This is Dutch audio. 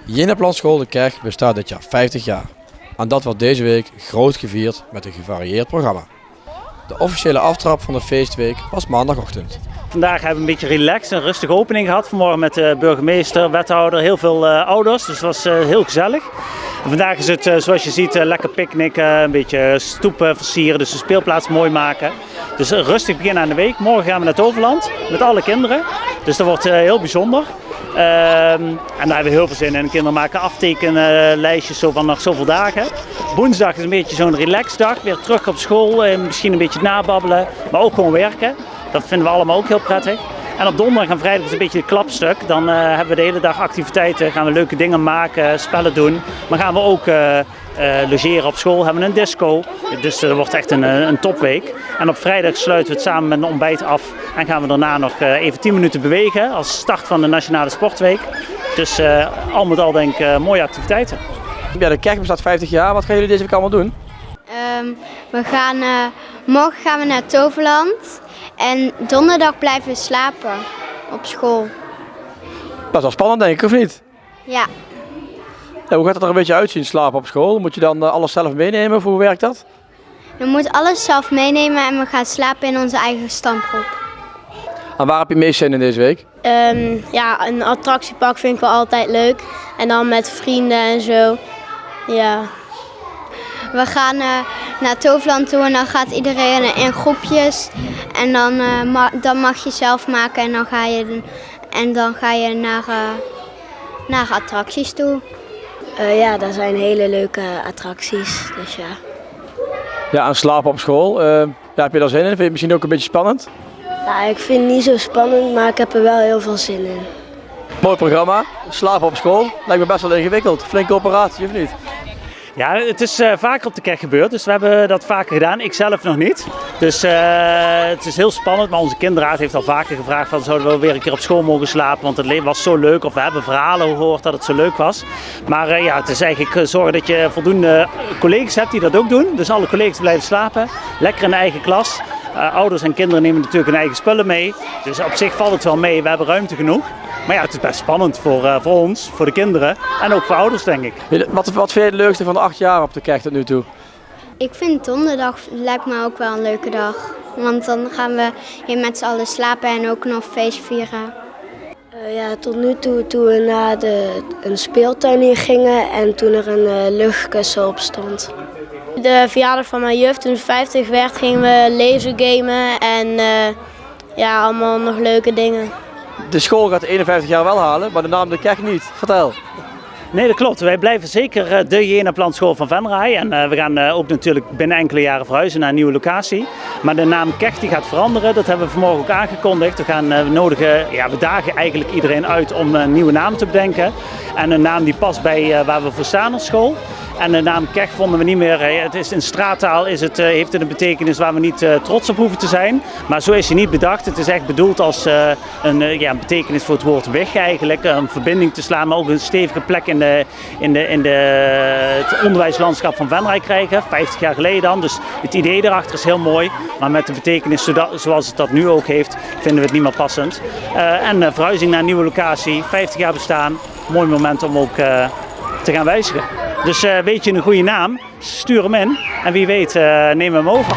Jenaplan De Keg bestaat dit jaar 50 jaar. En dat wordt deze week groot gevierd met een gevarieerd programma. De officiële aftrap van de feestweek was maandagochtend. Vandaag hebben we een beetje relaxed, een rustige opening gehad. Vanmorgen met de burgemeester, wethouder, heel veel ouders. Dus het was heel gezellig. En vandaag is het, zoals je ziet, lekker picknicken, een beetje stoepen versieren, dus de speelplaats mooi maken. Dus een rustig begin aan de week. Morgen gaan we naar het Overland met alle kinderen. Dus dat wordt heel bijzonder. En daar hebben we heel veel zin in. De kinderen maken aftekenlijstjes zo van nog zoveel dagen. Woensdag is een beetje zo'n relaxdag. Weer terug op school, misschien een beetje nababbelen, maar ook gewoon werken. Dat vinden we allemaal ook heel prettig. En op donderdag en vrijdag is een beetje het klapstuk. Dan hebben we de hele dag activiteiten, gaan we leuke dingen maken, spellen doen. Maar gaan we ook logeren op school, hebben we een disco. Dus dat wordt echt een topweek. En op vrijdag sluiten we het samen met een ontbijt af. En gaan we daarna nog even 10 minuten bewegen als start van de Nationale Sportweek. Dus al met al denk ik mooie activiteiten. Ja, de kerk bestaat 50 jaar. Wat gaan jullie deze week allemaal doen? Morgen gaan we naar het Toverland en donderdag blijven we slapen op school. Dat is wel spannend, denk ik, of niet? Ja, Ja, hoe gaat het er een beetje uitzien, slapen op school? Moet je dan alles zelf meenemen of hoe werkt dat? we moeten alles zelf meenemen en we gaan slapen in onze eigen stamgroep. En waar heb je meest zin in deze week? Ja, een attractiepark vind ik wel altijd leuk en dan met vrienden en zo. Ja. We gaan naar het Toverland toe en dan gaat iedereen in groepjes en dan mag je zelf maken en dan ga je naar attracties toe. Ja, dat zijn hele leuke attracties, dus ja. Ja, en slapen op school. Ja, heb je daar zin in? Vind je het misschien ook een beetje spannend? Ja, ik vind het niet zo spannend, maar ik heb er wel heel veel zin in. Mooi programma. Slapen op school. Lijkt me best wel ingewikkeld. Flinke operatie, of niet? Ja, het is vaker op de kerk gebeurd, dus we hebben dat vaker gedaan. Ik zelf nog niet. Dus het is heel spannend, maar onze kinderraad heeft al vaker gevraagd van zouden we weer een keer op school mogen slapen, want het was zo leuk. Of we hebben verhalen gehoord dat het zo leuk was. Maar ja, het is eigenlijk zorgen dat je voldoende collega's hebt die dat ook doen. Dus alle collega's blijven slapen, lekker in de eigen klas. Ouders en kinderen nemen natuurlijk hun eigen spullen mee. Dus op zich valt het wel mee, we hebben ruimte genoeg. Maar ja, het is best spannend voor ons, voor de kinderen en ook voor ouders, denk ik. Wat vind je het leukste van de 8 jaar op de kerk tot nu toe? Ik vind donderdag lijkt me ook wel een leuke dag. Want dan gaan we hier met z'n allen slapen en ook nog feest vieren. Ja, tot nu toe toen we naar een speeltuin hier gingen en toen er een luchtkussen op stond. De verjaardag van mijn juf, toen het 50 werd, gingen we lasergamen en ja, allemaal nog leuke dingen. De school gaat 51 jaar wel halen, maar de naam de kerk niet. Vertel. Nee, dat klopt. Wij blijven zeker de Jenaplan School van Venray. En we gaan ook natuurlijk binnen enkele jaren verhuizen naar een nieuwe locatie. Maar de naam Keg die gaat veranderen. Dat hebben we vanmorgen ook aangekondigd. We dagen eigenlijk iedereen uit om een nieuwe naam te bedenken. En een naam die past bij waar we voor staan als school. En de naam Keg vonden we niet meer. Het is in straattaal heeft het een betekenis waar we niet trots op hoeven te zijn. Maar zo is hij niet bedacht. Het is echt bedoeld als een betekenis voor het woord weg eigenlijk. Een verbinding te slaan, maar ook een stevige plek in het onderwijslandschap van Venray krijgen. 50 jaar geleden dan. Dus het idee daarachter is heel mooi. Maar met de betekenis zoals het dat nu ook heeft, vinden we het niet meer passend. En verhuizing naar een nieuwe locatie. 50 jaar bestaan. Mooi moment om ook te gaan wijzigen. Dus weet je een goede naam, stuur hem in en wie weet nemen we hem over.